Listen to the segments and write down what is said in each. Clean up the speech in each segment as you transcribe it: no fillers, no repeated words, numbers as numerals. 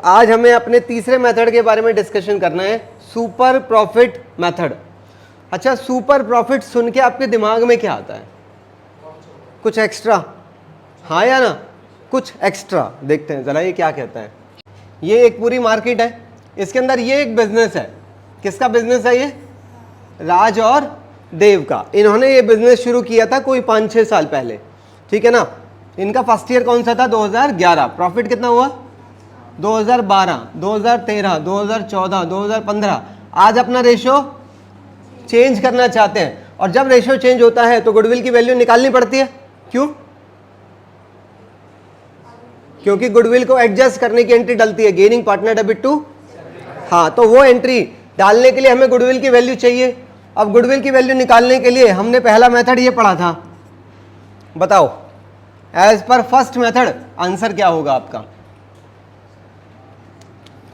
आज हमें अपने तीसरे मेथड के बारे में डिस्कशन करना है, सुपर प्रॉफिट मेथड। अच्छा, सुपर प्रॉफिट सुन के आपके दिमाग में क्या आता है? कुछ एक्स्ट्रा, हाँ या ना? कुछ एक्स्ट्रा। देखते हैं जरा ये क्या कहता है। ये एक पूरी मार्केट है, इसके अंदर ये एक बिजनेस है। किसका बिजनेस है ये? राज और देव का। इन्होंने ये बिजनेस शुरू किया था कोई 5-6 साल पहले, ठीक है ना। इनका फर्स्ट ईयर कौन सा था? 2011। प्रॉफिट कितना हुआ? 2012, 2013, 2014, 2015। आज अपना रेशो चेंज करना चाहते हैं, और जब रेशो चेंज होता है तो गुडविल की वैल्यू निकालनी पड़ती है। क्यों? क्योंकि गुडविल को एडजस्ट करने की एंट्री डलती है, गेनिंग पार्टनर डेबिट टू। हाँ, तो वो एंट्री डालने के लिए हमें गुडविल की वैल्यू चाहिए। अब गुडविल की वैल्यू निकालने के लिए हमने पहला मेथड ये पढ़ा था। बताओ, as per first method answer क्या होगा आपका?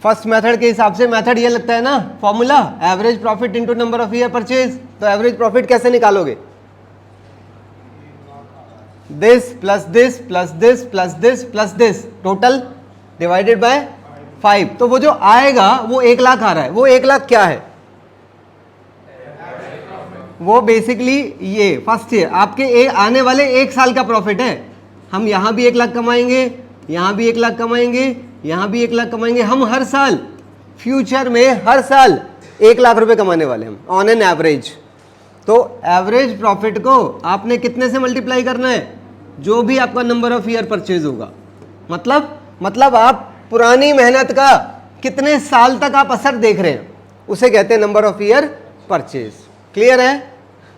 फर्स्ट मेथड के हिसाब से मेथड ये लगता है ना, formula average profit into number of year purchase. तो एवरेज प्रॉफिट कैसे निकालोगे? This plus this plus this plus this plus this, total divided by 5। तो वो जो आएगा वो 1 लाख आ रहा है। वो 1 लाख क्या है? वो बेसिकली ये फर्स्ट ईयर आपके आने वाले 1 साल का प्रॉफिट है। हम यहां भी 1 लाख कमाएंगे, यहां भी 1 लाख कमाएंगे, यहां भी 1 लाख कमाएंगे। हम हर साल फ्यूचर में हर साल 1 लाख रुपए कमाने वाले हम ऑन एन एवरेज। तो एवरेज प्रॉफिट को आपने कितने से मल्टीप्लाई करना है? जो भी आपका नंबर ऑफ ईयर परचेज होगा। मतलब आप पुरानी मेहनत का कितने साल तक आप असर देख रहे हैं, उसे कहते हैं number of year purchase. Clear है?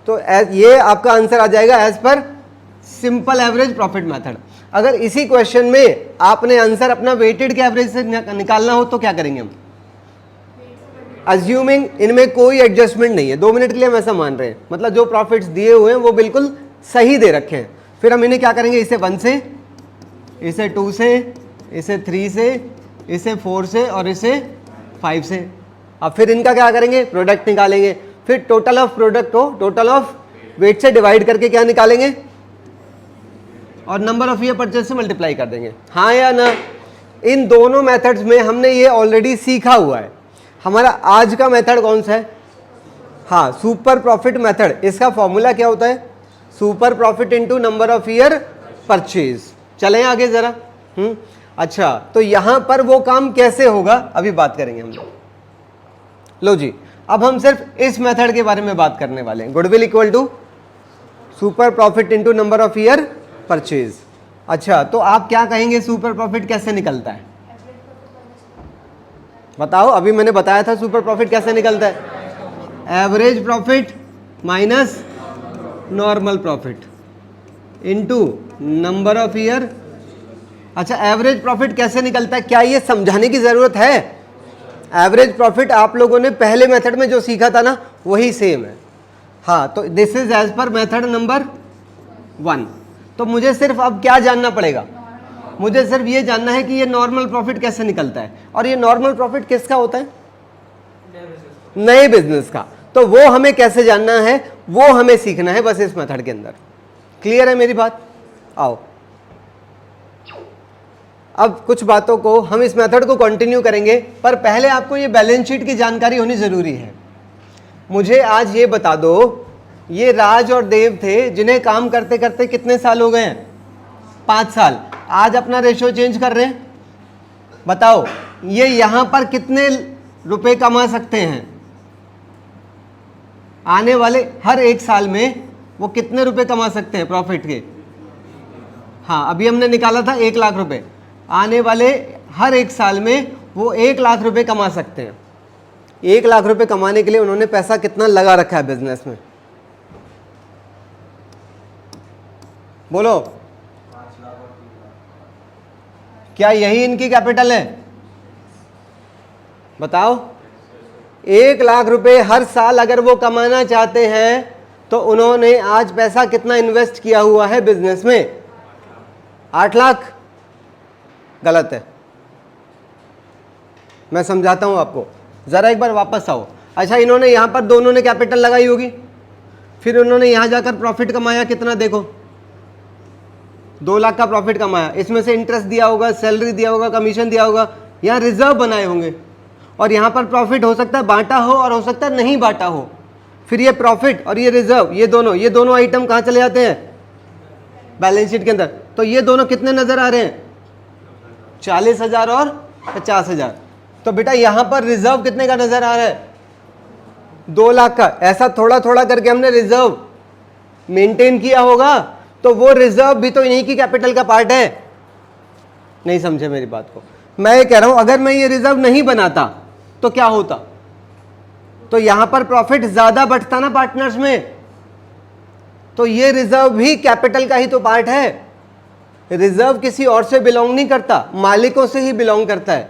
तो ये आपका आंसर आ जाएगा as per simple average profit method. अगर इसी क्वेश्चन में आपने आंसर अपना वेटेड के एवरेज से निकालना हो तो क्या करेंगे हम? अज्यूमिंग इनमें कोई एडजस्टमेंट नहीं है, 2 मिनट के लिए हम ऐसा मान रहे हैं, मतलब जो प्रॉफिट्स दिए हुए हैं वो बिल्कुल सही दे रखे हैं। फिर हम इन्हें क्या करेंगे? इसे 1 से, इसे 2 से, इसे 3 से, इसे 4 से और इसे 5 से। अब फिर इनका क्या करेंगे? प्रोडक्ट निकालेंगे। फिर टोटल ऑफ प्रोडक्ट को टोटल ऑफ वेट से डिवाइड करके क्या निकालेंगे? और नंबर ऑफ ईयर परचेज से मल्टीप्लाई कर देंगे। हाँ या ना? इन दोनों मेथड्स में हमने ये ऑलरेडी सीखा हुआ है। हमारा आज का मेथड कौन सा है? हाँ, सुपर प्रॉफिट मेथड। इसका फॉर्मूला क्या होता है? Super profit into number of year purchase. चलें आगे जरा। अच्छा, तो यहां पर वो काम कैसे होगा अभी बात करेंगे हम लोग। लो जी, अब हम सिर्फ इस मेथड के बारे में बात करने वाले हैं। Goodwill equal to super profit into number of year purchase. अच्छा, तो आप क्या कहेंगे सुपर प्रॉफिट कैसे निकलता है? बताओ, अभी मैंने बताया था सुपर प्रॉफिट कैसे निकलता है। Average profit minus normal profit into number of year. अच्छा, एवरेज प्रॉफिट कैसे निकलता है? क्या ये समझाने की जरूरत है? एवरेज प्रॉफिट आप लोगों ने पहले मेथड में जो सीखा था ना, वही सेम है। हाँ, तो this is as per method number 1। तो मुझे सिर्फ अब क्या जानना पड़ेगा? मुझे सिर्फ ये जानना है कि ये नॉर्मल प्रॉफिट कैसे निकलता है। और ये नॉर्मल प्रॉफिट किसका होता है? नए बिजनेस का। तो वो हमें कैसे जानना है, वो हमें सीखना है बस इस मेथड के अंदर। क्लियर है मेरी बात? आओ, अब कुछ बातों को हम इस मेथड को कंटिन्यू करेंगे, पर पहले आपको ये बैलेंस शीट की जानकारी होनी जरूरी है। मुझे आज ये बता दो, ये राज और देव थे जिन्हें काम करते करते कितने साल हो गए हैं? 5 साल। आज अपना रेशो चेंज कर रहे हैं। बताओ, ये यहां पर कितने रुपए कमा सकते हैं? आने वाले हर 1 साल में वो कितने रुपए कमा सकते हैं प्रॉफिट के? हाँ, अभी हमने निकाला था 1 लाख रुपए। आने वाले हर 1 साल में वो 1 लाख रुपए कमा सकते हैं। 1 लाख रुपए कमाने के लिए उन्होंने पैसा कितना लगा रखा है बिजनेस में? बोलो, क्या यही इनकी कैपिटल है? बताओ, 1 लाख रुपए हर साल अगर वो कमाना चाहते हैं तो उन्होंने आज पैसा कितना इन्वेस्ट किया हुआ है बिजनेस में? 8 लाख। गलत है, मैं समझाता हूं आपको, जरा एक बार वापस आओ। अच्छा, इन्होंने यहां पर दोनों ने कैपिटल लगाई होगी, फिर उन्होंने यहां जाकर प्रॉफिट कमाया कितना? देखो, 2 लाख का प्रॉफिट कमाया। इसमें से इंटरेस्ट दिया होगा, सैलरी दिया होगा, कमीशन दिया होगा, यहाँ रिजर्व बनाए होंगे, और यहाँ पर प्रॉफिट हो सकता है बांटा हो और हो सकता है नहीं बांटा हो। फिर ये प्रॉफिट और ये रिजर्व, ये दोनों आइटम कहाँ चले जाते हैं? बैलेंस शीट के अंदर। तो ये दोनों कितने नजर आ रहे हैं? 40,000 और 50,000। तो बेटा यहाँ पर रिजर्व कितने का नजर आ रहा है? 2 लाख का। ऐसा थोड़ा थोड़ा करके हमने रिजर्व मेंटेन किया होगा, तो वो रिजर्व भी तो इन्हीं की कैपिटल का पार्ट है। नहीं समझे मेरी बात को? मैं ये कह रहा हूं अगर मैं ये रिजर्व नहीं बनाता तो क्या होता? तो यहां पर प्रॉफिट ज्यादा बढ़ता ना पार्टनर्स में, तो ये रिजर्व भी कैपिटल का ही तो पार्ट है। रिजर्व किसी और से बिलोंग नहीं करता, मालिकों से ही बिलोंग करता है।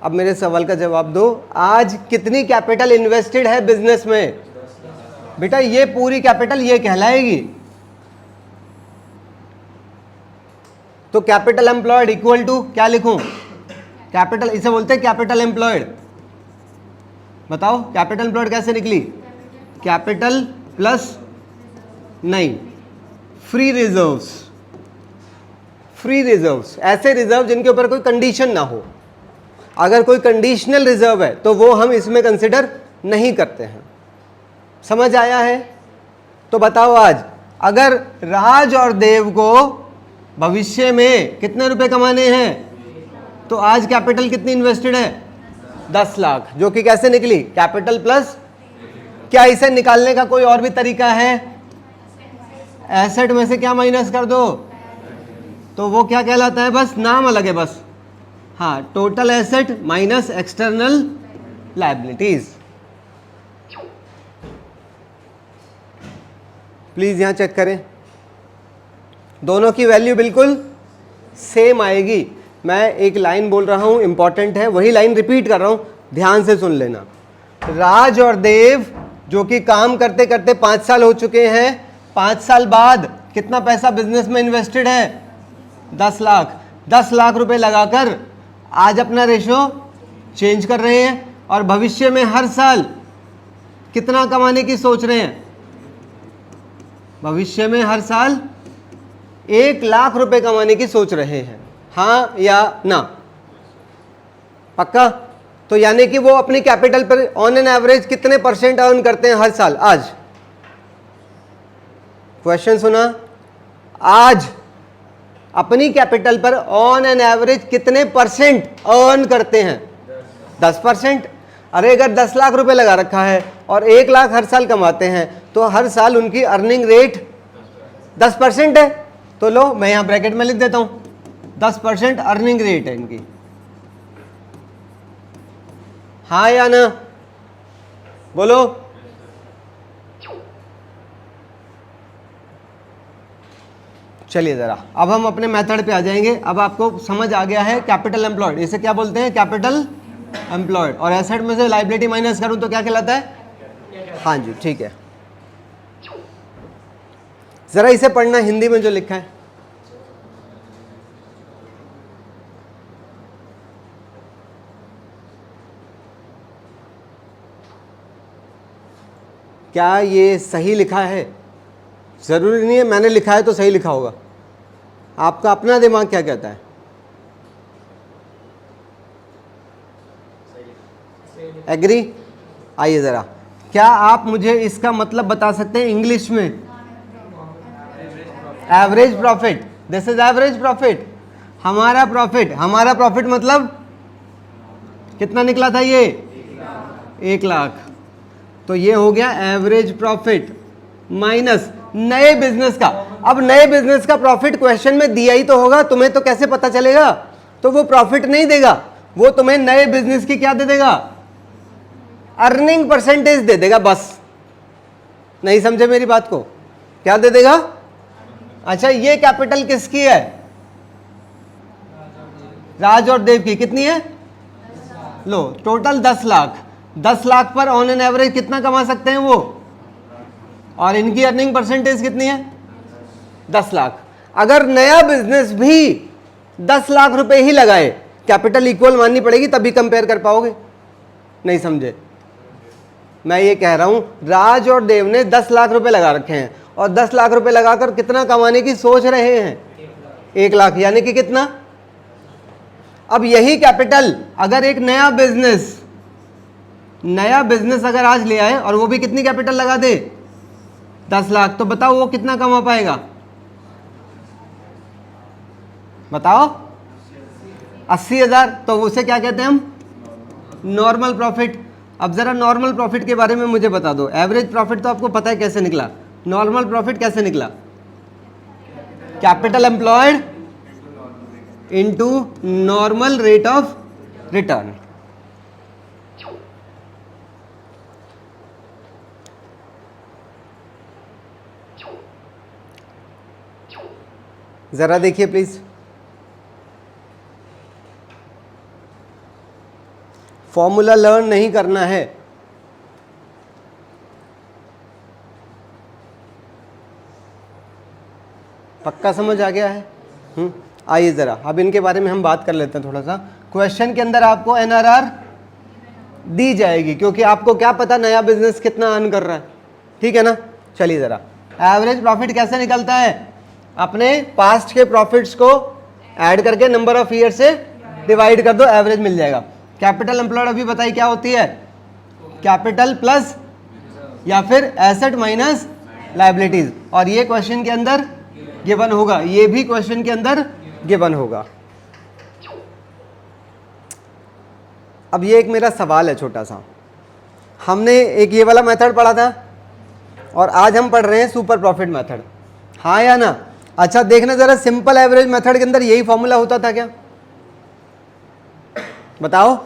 अब मेरे सवाल का जवाब दो, आज कितनी कैपिटल इन्वेस्टेड है बिजनेस में? बेटा ये पूरी कैपिटल ये कहलाएगी। तो कैपिटल एम्प्लॉयड इक्वल टू क्या लिखूं? कैपिटल, इसे बोलते हैं कैपिटल एम्प्लॉयड। बताओ कैपिटल एम्प्लॉयड कैसे निकली? कैपिटल प्लस, नहीं, फ्री रिजर्व्स। फ्री रिजर्व्स, ऐसे रिजर्व जिनके ऊपर कोई कंडीशन ना हो। अगर कोई कंडीशनल रिजर्व है तो वो हम इसमें कंसिडर नहीं करते हैं। समझ आया है? तो बताओ आज अगर राज और देव को भविष्य में कितने रुपए कमाने हैं, तो आज कैपिटल कितनी इन्वेस्टेड है? 10 लाख, जो कि कैसे निकली? Capital plus. क्या इसे निकालने का कोई और भी तरीका है? एसेट में से क्या माइनस कर दो, तो वो क्या कहलाता है? बस नाम अलग है बस। हाँ, total asset minus external liabilities. Please यहां चेक करें, दोनों की वैल्यू बिल्कुल सेम आएगी। मैं एक लाइन बोल रहा हूं, इंपॉर्टेंट है, वही लाइन रिपीट कर रहा हूं, ध्यान से सुन लेना। राज और देव जो कि काम करते करते 5 साल हो चुके हैं, 5 साल बाद कितना पैसा बिजनेस में इन्वेस्टेड है? 10 लाख। 10 लाख रुपए लगाकर आज अपना रेशो चेंज कर रहे हैं, और भविष्य में हर साल कितना कमाने की सोच रहे हैं? भविष्य में हर साल 1 लाख रुपए कमाने की सोच रहे हैं। हाँ या ना? पक्का? तो यानी कि वो अपनी कैपिटल पर ऑन एन एवरेज कितने % अर्न करते हैं हर साल? आज क्वेश्चन सुना, आज अपनी कैपिटल पर ऑन एन एवरेज कितने % अर्न करते हैं? 10%। अरे अगर 10 लाख रुपए लगा रखा है और 1 लाख हर साल कमाते हैं, तो हर साल उनकी अर्निंग रेट 10% है। तो लो मैं यहां ब्रैकेट में लिख देता हूं, 10% अर्निंग रेट है इनकी। हाँ या ना? बोलो। चलिए जरा अब हम अपने मेथड पे आ जाएंगे। अब आपको समझ आ गया है कैपिटल एम्प्लॉयड, इसे क्या बोलते हैं? Capital employed. और एसेट में से लायबिलिटी माइनस करूं तो क्या कहलाता है? हाँ जी, ठीक है। जरा इसे पढ़ना हिंदी में जो लिखा है। क्या ये सही लिखा है? जरूरी नहीं है मैंने लिखा है तो सही लिखा होगा, आपका अपना दिमाग क्या कहता है? एग्री? आइए जरा, क्या आप मुझे इसका मतलब बता सकते हैं इंग्लिश में? Average profit, this is average profit. हमारा प्रॉफिट मतलब कितना निकला था? ये 1 लाख। तो ये हो गया एवरेज प्रॉफिट माइनस नए बिजनेस का। अब नए बिजनेस का प्रॉफिट क्वेश्चन में दिया ही तो होगा, तुम्हें तो कैसे पता चलेगा? तो वो प्रॉफिट नहीं देगा, वो तुम्हें नए बिजनेस की क्या दे देगा? अर्निंग परसेंटेज दे देगा बस। नहीं समझे मेरी बात को? क्या दे देगा? अच्छा, ये कैपिटल किसकी है? राज और देव की। कितनी है? लो टोटल 10 लाख। 10 लाख पर ऑन एन एवरेज कितना कमा सकते हैं वो? और इनकी अर्निंग परसेंटेज कितनी है? 10 लाख। अगर नया बिजनेस भी 10 लाख रुपए ही लगाए, कैपिटल इक्वल माननी पड़ेगी तभी कंपेयर कर पाओगे। नहीं समझे? मैं ये कह रहा हूं राज और देव ने 10 लाख रुपए लगा रखे हैं, और 10 लाख रुपए लगाकर कितना कमाने की सोच रहे हैं? 1 लाख। यानी कि कितना? अब यही कैपिटल अगर एक नया बिजनेस अगर आज ले आए और वो भी कितनी कैपिटल लगा दे, 10 लाख, तो बताओ वो कितना कमा पाएगा? बताओ 80,000। तो उसे क्या कहते हैं हम? Normal profit. अब जरा नॉर्मल प्रॉफिट के बारे में मुझे बता दो। एवरेज प्रॉफिट तो आपको पता है कैसे निकला, नॉर्मल प्रॉफिट कैसे निकला? Capital employed into normal rate of return. जरा देखिए प्लीज, फॉर्मूला लर्न नहीं करना है, पक्का समझ आ गया है? आइए जरा अब इनके बारे में हम बात कर लेते हैं थोड़ा सा। क्वेश्चन के अंदर आपको एनआरआर दी जाएगी, क्योंकि आपको क्या पता नया बिजनेस कितना अर्न कर रहा है, ठीक है ना? चलिए जरा, एवरेज प्रॉफिट कैसे निकलता है? अपने पास्ट के प्रॉफिट्स को ऐड करके नंबर ऑफ ईयर से डिवाइड कर दो, एवरेज मिल जाएगा। कैपिटल एम्प्लॉयड अभी बताइए क्या होती है? कैपिटल प्लस या फिर एसेट माइनस लायबिलिटीज, और ये क्वेश्चन के अंदर गिवन होगा, ये भी क्वेश्चन के अंदर गिवन होगा। अब ये एक मेरा सवाल है छोटा सा, हमने एक ये वाला मेथड पढ़ा था और आज हम पढ़ रहे हैं सुपर प्रॉफिट मेथड, हाँ या ना? अच्छा देखना जरा, सिंपल एवरेज मेथड के अंदर यही फॉर्मूला होता था क्या? बताओ।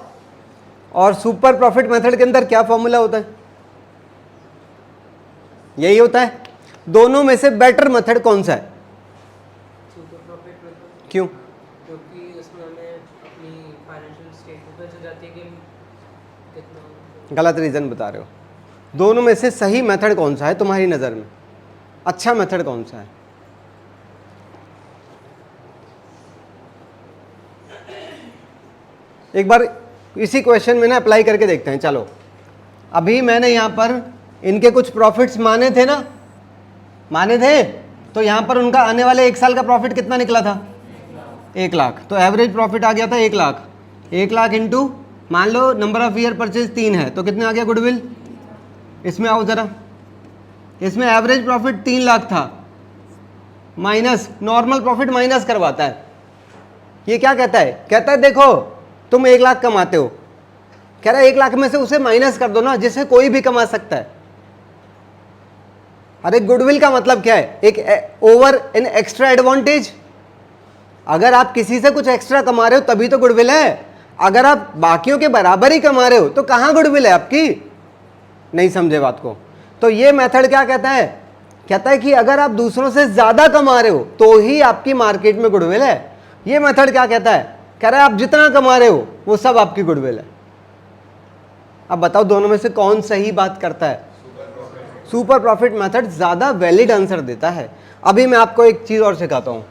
और सुपर प्रॉफिट मेथड के अंदर क्या फॉर्मूला होता है? यही होता है। दोनों में से बेटर मेथड कौन सा है? क्यों? क्योंकि उसमें हमें अपनी फाइनेंशियल स्टेटमेंट से जाती है कि कितना। गलत रीजन बता रहे हो। दोनों में से सही मेथड कौन सा है तुम्हारी नज़र में? अच्छा मेथड कौन सा है? एक बार इसी क्वेश्चन में ना अप्लाई करके देखते हैं। चलो, अभी मैंने यहाँ पर इनके कुछ प्रॉफिट्स माने थे ना, माने थे, तो यहाँ पर उनका आने वाले 1 साल का प्रॉफिट कितना निकला था? 1 लाख। तो एवरेज प्रॉफिट आ गया था 1 लाख। 1 लाख इंटू मान लो नंबर ऑफ ईयर परचेज 3 है, तो कितने आ गया गुडविल? इसमें आओ ज़रा, इसमें एवरेज प्रॉफिट 3 लाख था, माइनस नॉर्मल प्रॉफिट माइनस करवाता है। ये क्या कहता है? कहता है देखो तुम 1 लाख कमाते हो, कह रहा है 1 लाख में से उसे माइनस कर दो ना, जिसे कोई भी कमा सकता है। अरे गुडविल का मतलब क्या है? एक ओवर एन एक्स्ट्रा एडवांटेज। अगर आप किसी से कुछ एक्स्ट्रा कमा रहे हो तभी तो गुडविल है। अगर आप बाकियों के बराबर ही कमा रहे हो तो कहां गुडविल है आपकी? नहीं समझे बात को? तो ये मेथड क्या कहता है? कहता है कि अगर आप दूसरों से ज्यादा कमा रहे हो तो ही आपकी मार्केट में गुडविल है। ये मेथड क्या कहता है? कह रहा है आप जितना कमा रहे हो वो सब आपकी गुडविल है। अब बताओ दोनों में से कौन सही बात करता है? सुपर प्रॉफिट मेथड ज्यादा वैलिड आंसर देता है। अभी मैं आपको एक चीज और सिखाता हूं।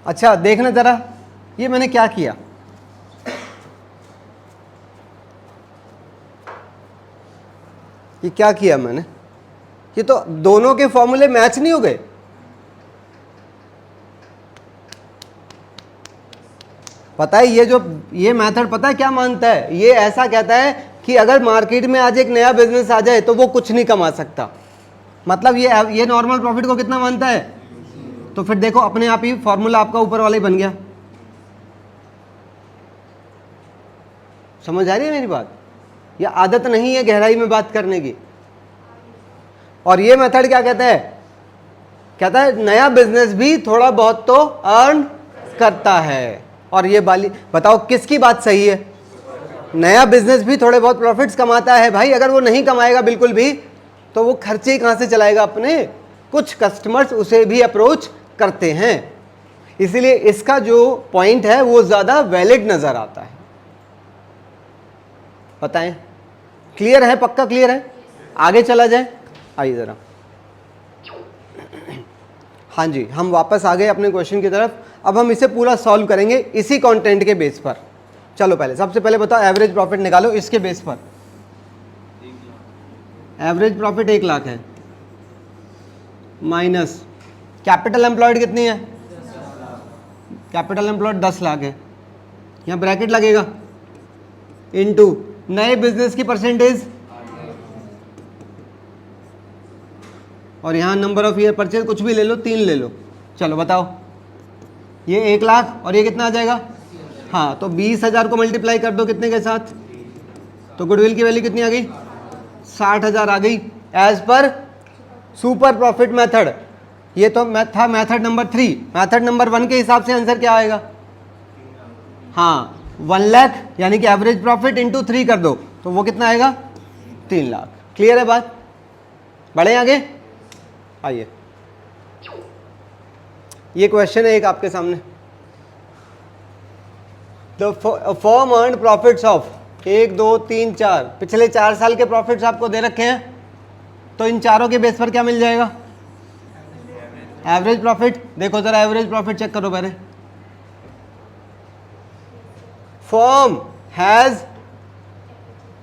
अच्छा देखना जरा, ये मैंने क्या किया, ये क्या किया मैंने? ये तो दोनों के फॉर्मूले मैच नहीं हो गए। पता है ये मेथड पता है क्या मानता है? ये ऐसा कहता है कि अगर मार्केट में आज एक नया बिजनेस आ जाए तो वो कुछ नहीं कमा सकता। मतलब ये नॉर्मल प्रॉफिट को कितना मानता है? तो फिर देखो अपने आप ही फॉर्मूला आपका ऊपर वाला ही बन गया। समझ आ रही है मेरी बात? यह आदत नहीं है गहराई में बात करने की। और ये मेथड क्या कहता है? कहता है नया बिजनेस भी थोड़ा बहुत तो अर्न करता है। और ये वाली बताओ किसकी बात सही है? नया बिजनेस भी थोड़े बहुत प्रॉफिट्स कमाता है भाई। अगर वो नहीं कमाएगा बिल्कुल भी तो वो खर्चे कहां से चलाएगा अपने? कुछ कस्टमर्स उसे भी अप्रोच करते हैं। इसीलिए इसका जो पॉइंट है वो ज्यादा वैलिड नजर आता है। बताएं, क्लियर है? पक्का क्लियर है? आगे चला जाए, आइए जरा। हाँ जी, हम वापस आ गए अपने क्वेश्चन की तरफ। अब हम इसे पूरा सॉल्व करेंगे इसी कंटेंट के बेस पर। चलो पहले सबसे पहले बताओ एवरेज प्रॉफिट निकालो इसके बेस पर। एवरेज प्रॉफिट 1 लाख है, माइनस कैपिटल एम्प्लॉयड कितनी है? कैपिटल एम्प्लॉयड 10 लाख है, यहाँ ब्रैकेट लगेगा, इनटू नए बिजनेस की परसेंटेज, और यहाँ नंबर ऑफ ईयर परचेज कुछ भी ले लो, 3 ले लो। चलो बताओ, ये 1 लाख और ये कितना आ जाएगा? हाँ, तो 20,000 को मल्टीप्लाई कर दो कितने के साथ, तो गुडविल की वैल्यू कितनी आ गई? 60,000 आ गई as per super profit method. ये तो था मेथड नंबर 3। मेथड नंबर 1 के हिसाब से आंसर क्या आएगा? हाँ, 1 लाख यानी कि एवरेज प्रॉफिट इंटू 3 कर दो, तो वो कितना आएगा? 3 लाख। क्लियर है बात? बढ़े आगे, आइए, ये क्वेश्चन है एक आपके सामने। The firm earn profits of 1 2 3 4, पिछले 4 साल के प्रॉफिट्स आपको दे रखे हैं, तो इन चारों के बेस पर क्या मिल जाएगा? Average profit. देखो जरा एवरेज प्रॉफिट चेक करो पहले। फर्म हैज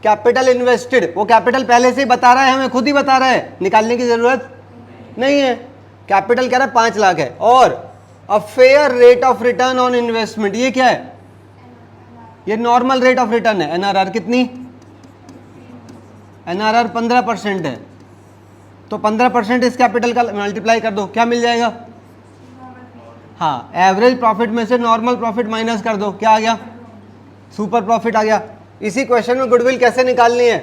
कैपिटल इन्वेस्टेड, वो कैपिटल पहले से ही बता रहा है, हमें खुद ही बता रहा है, निकालने की जरूरत नहीं है। कैपिटल कह रहा है 5 लाख है, और a fair rate of return on investment, ये क्या है? ये नॉर्मल रेट ऑफ रिटर्न है। एनआरआर कितनी? एनआरआर 15% है, तो 15% इस कैपिटल का मल्टीप्लाई कर दो, क्या मिल जाएगा? हाँ, एवरेज प्रॉफिट में से नॉर्मल प्रॉफिट माइनस कर दो, क्या आ गया? सुपर प्रॉफिट आ गया। इसी क्वेश्चन में गुडविल कैसे निकालनी है?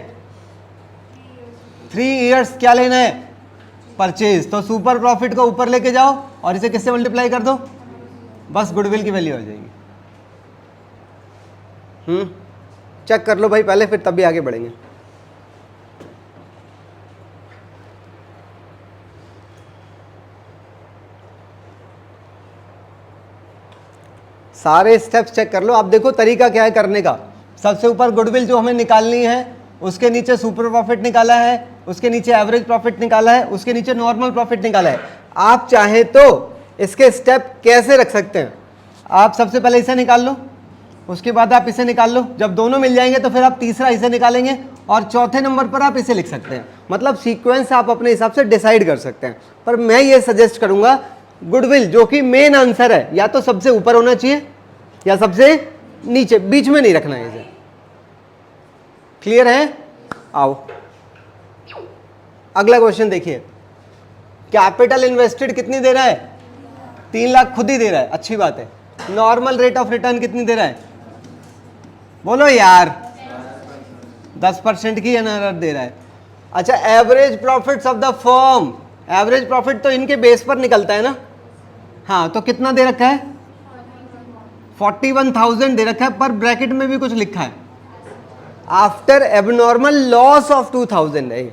3 इयर्स क्या लेना है? परचेज। तो सुपर प्रॉफिट को ऊपर लेके जाओ और इसे किससे मल्टीप्लाई कर दो, बस गुडविल की वैल्यू आ जाएगी। चेक कर लो भाई पहले, फिर तभी आगे बढ़ेंगे। सारे स्टेप्स चेक कर लो। आप देखो तरीका क्या है करने का। सबसे ऊपर गुडविल जो हमें निकालनी है, उसके नीचे सुपर प्रॉफिट निकाला है, उसके नीचे एवरेज प्रॉफिट निकाला है, उसके नीचे नॉर्मल प्रॉफिट निकाला है। आप चाहे तो इसके स्टेप कैसे रख सकते हैं? आप सबसे पहले इसे निकाल लो, उसके बाद आप इसे निकाल लो। जब दोनों मिल जाएंगे तो फिर आप तीसरा इसे निकालेंगे, और चौथे नंबर पर आप इसे लिख सकते हैं। मतलब सीक्वेंस आप अपने हिसाब से डिसाइड कर सकते हैं। पर मैं ये सजेस्ट करूंगा, गुडविल जो कि मेन आंसर है, या तो सबसे ऊपर होना चाहिए या सबसे नीचे, बीच में नहीं रखना है इसे। क्लियर है? आओ अगला क्वेश्चन देखिए। कैपिटल इन्वेस्टेड कितनी दे रहा है? 3 लाख खुद ही दे रहा है, अच्छी बात है। नॉर्मल रेट ऑफ रिटर्न कितनी दे रहा है? बोलो यार, 10% की एनआरआर दे रहा है। अच्छा, average profits of the firm, average profit तो इनके बेस पर निकलता है ना। हाँ, तो कितना दे रखा है? 41,000 दे रखा है, पर ब्रैकेट में भी कुछ लिखा है, आफ्टर एबनॉर्मल लॉस ऑफ 2,000 है,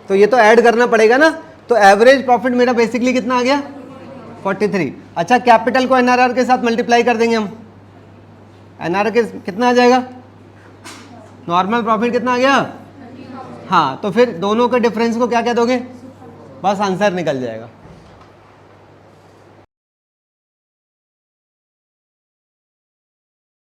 तो ये तो ऐड करना पड़ेगा ना। तो एवरेज प्रॉफिट मेरा बेसिकली कितना आ गया? 43। अच्छा, कैपिटल को एनआरआर के साथ मल्टीप्लाई कर देंगे हम, एनआरआर के कितना आ जाएगा? नॉर्मल प्रॉफिट कितना आ गया? हाँ, तो फिर दोनों के डिफरेंस को क्या कह दोगे? बस आंसर निकल जाएगा।